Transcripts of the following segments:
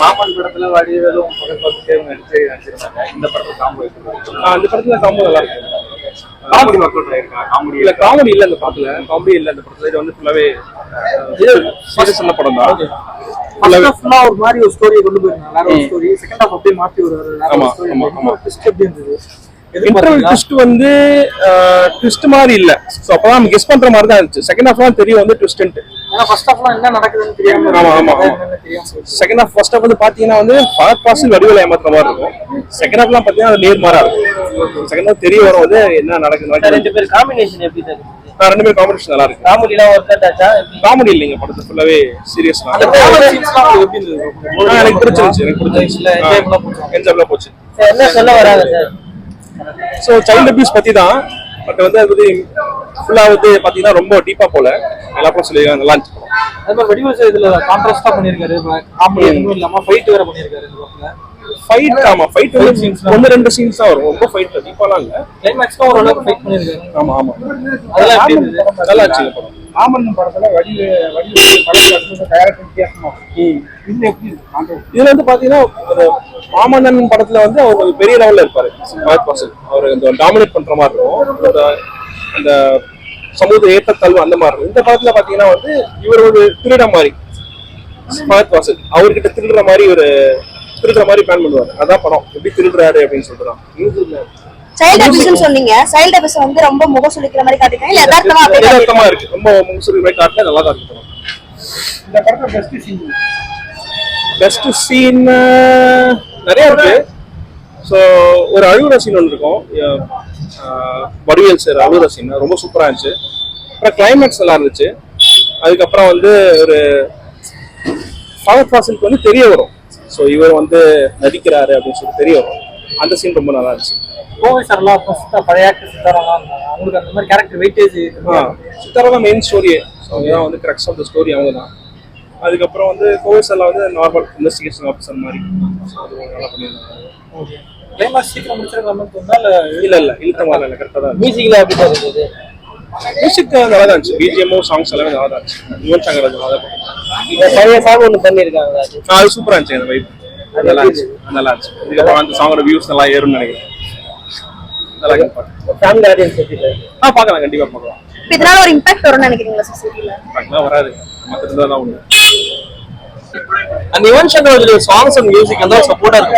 மாமன் படத்துல வடிவேலும் நடிச்சிருந்தாங்க. இந்த படத்துல காம்போ அந்த படத்துல காம்போ நல்லா இருக்கு. காமெடி ஒர்க் அவுட் ஆயிருக்கா? காமெடி இல்ல, காமெடி இல்ல இந்த படத்துல. காமெடி இல்ல இந்த படத்துல. இது வந்து ஃபுல்லாவே சீரியஸான படம் தான். ஃபுல்லா ஒரு மாதிரி ஒரு ஸ்டோரியை கொண்டு போயிருந்தாங்க. வேற ஒரு ஸ்டோரி. செகண்ட் ஹாஃப் அப்படியே மாத்தி ஒரு ட்விஸ்ட் எப்படி இருந்தது? இன்டர்வல் ட்விஸ்ட் வந்து ட்விஸ்ட் மாதிரி இல்ல. சோ அப்பதான் நம்ம கெஸ் பண்ற மாதிரி தான் இருந்துச்சு. செகண்ட் ஹாஃப் தான் தெரியும் வந்து ட்விஸ்ட்ன்ட். ஏன்னா ஃபர்ஸ்ட் ஹாஃப்ல என்ன நடக்குதுன்னு தெரியாம. ஆமா. செகண்ட் ஹாஃப் ஃபர்ஸ்ட் ஹாஃப் வந்து பாத்தீங்கன்னா வந்து ஃபஹத் ஃபாசில் வடிவேல ஏமாத்துற மாதிரி இருக்கும். செகண்ட் ஹாஃப்லாம் பாத்தீங்கன்னா அது நேர்மாறா இருக்கும். செகண்ட் ஹாஃப் தெரிய வரும் வந்து என்ன நடக்குது. ரெண்டு பேர் காம்பினேஷன் எப்படி இருக்கு? ரெண்டு பேர் காம்பினேஷன் நல்லா இருக்கு. காமெடிலாம் ஒர்க் அவுட் ஆச்சா? காமெடி இல்லைங்க படத்துல. ஃபுல்லாவே சீரியஸ் தான். எப்படி இருந்தது? எனக்கு பிடிச்சிருந்துச்சு. என்ஜாய்புல்லா போச்சு. என்ன சொல்ல வராங்க சார்? ஸோ சைல்டு அபியூஸ் பத்தி தான். பட் வந்து அது பத்தி ஃபுல்லா வந்து பாத்தீங்கன்னா ரொம்ப டீப்பா போல. எல்லா படம் சொல்லிருக்காங்க. நல்லா இருந்துச்சு. அது மாதிரி வடிவேல் சார் இதுல கான்ட்ராஸ்டா பண்ணிருக்காரு. காமெடி எதுவும் இல்லாம ஃபைட் வேற பண்ணிருக்காரு இந்த படத்துல. ஃபைட் ஆமா, ஃபைட் ஒன்னு ரெண்டு சீன்ஸ் தான் வரும். ரொம்ப ஃபைட் டீப்பாலாம் இல்ல. கிளைமாக்ஸ்ல ஓரளவுக்கு ஃபைட் பண்ணிருக்காரு. ஆமா. அதெல்லாம் எப்படி இருந்தது? நல்லா இருந்துச்சு படம். மாமன் படத்துல வடிவேல் படத்துல டைரக்டர் வித்தியாசமா இதுல வந்து பாத்தீங்கன்னா ஒரு மாமன்னன் படத்துல வந்து அவர் பெரிய லெவல்ல இருப்பாரு. ஃபஹத் ஃபாசில் அவர் இந்த டாமினேட் பண்ற மாதிரி இருக்கும். அந்த சமூக ஏற்றத்தாழ்வு அந்த மாதிரி இருக்கும். இந்த படத்துல பாத்தீங்கன்னா வந்து இவர் ஒரு திருட மாதிரி. ஃபஹத் ஃபாசில் அவர்கிட்ட திருடுற மாதிரி பிளான் பண்ணுவாரு. அதான் படம் எப்படி திருடுறாரு அப்படின்னு சொல்றான். சைல்ட் அபியூஸ் சொன்னீங்க. சைல்ட் அபியூஸ் வந்து ரொம்ப முகம் சுளிக்கிற மாதிரி காட்டிருக்காங்க. இல்ல யதார்த்தமா இருக்கு. ரொம்ப முகம் சுளிக்கிற மாதிரி காட்டினா நல்லா தான் இருக்கு. இந்த படத்துல பெஸ்ட் சீன் நிறைய இருக்கு. ஸோ ஒரு அழுகுற சீன் ஒன்று இருக்கும். வடிவேல் சார் அழுகுற சீன் ரொம்ப சூப்பரா இருந்துச்சு. அப்புறம் கிளைமேக்ஸ் நல்லா இருந்துச்சு. அதுக்கப்புறம் வந்து ஒரு ஃபஹத் ஃபாசிலுக்கு வந்து தெரிய வரும். ஸோ இவர் வந்து நடிக்கிறாரு அப்படின்னு சொல்லி தெரிய வரும். அந்த சீன் ரொம்ப நல்லா இருந்துச்சு. கோவை சார்லாம் பழைய ஆக்டர் சித்தாராலாம் அவங்களுக்கு அந்த மாதிரி கேரக்டர் வெயிட்டேஜ். சித்தாரா தான் மெயின் ஸ்டோரியே. ஸோ இதுதான் வந்து கிரக்ஸ் ஆஃப் த ஸ்டோரி அவங்க தான். அதுக்கப்புறம் வந்து கோவை சார்லாம் வந்து நார்மல் இன்வெஸ்டிகேஷன் ஆஃபீஸர் மாதிரி. நல்லா பண்ணியிருந்தாங்க. ஓகே. கிளைமாக்ஸ் சீக்கிரம் முடிச்சிருக்காங்க. இல்ல இழுத்த மாதிரி இல்லை, கரெக்டாக தான். மியூசிக்ல எப்படி தான் இருந்தது? மியூசிக் நல்லா தான் இருந்துச்சு. பிஜிஎம்மோ சாங்ஸ் எல்லாமே நல்லா தான் இருந்துச்சு. யுவன் சங்கர் ராஜா நல்லா பண்ணிருக்காங்க. பழைய சாங் ஒன்று பண்ணியிருக்காங்க. அது சூப்பராக இருந்துச்சு. அந்த வைப் நல்லா இருந்துச்சு. இதுக்கப்புறம் அந்த சாங்கோட வியூஸ் நல்லா ஏறும்னு நினைக்கிறேன். பார்க்கலாம், கண்டிப்பா பார்க்கலாம். இதனால ஒரு இம்பாக்ட் வரும்னு நினைக்கிறீங்களா சொசைட்டில? இம்பாக்ட்லாம் வராது. மத்ததுல தான் உண்டு. அந்த Yuvan Shankar Raja songs and music அந்த சப்போர்ட்டா இருக்கு.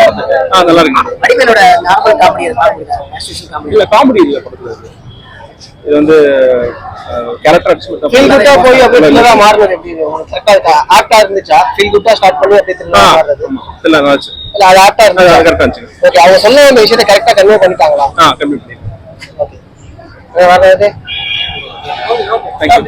நல்லா இருக்கு. வடிவேலோட நார்மல் காமெடி இருக்கு. இல்ல காமெடி இல்ல படத்துல. இது வந்து கேரக்டர் ஃபீல் குட்டா போய் அப்படியே தான் மாறுனது. எப்படி உங்களுக்கு கரெக்ட்டா இருக்கா? ஆக்டா இருந்துச்சா? ஃபீல் குட்டா ஸ்டார்ட் பண்ணி அப்படியே திரும்ப மாறுறது. இல்ல நல்லாச்சு. இல்ல அது ஆக்டா இருந்துச்சு. கரெக்ட்டா இருந்துச்சு. ஓகே. அவங்க சொன்ன அந்த விஷயத்தை கரெக்ட்டா கன்வே பண்ணிட்டாங்களா? கன்வே பண்ணிட்டாங்க. ஓகே. வேற ஏதாவது? Thank you.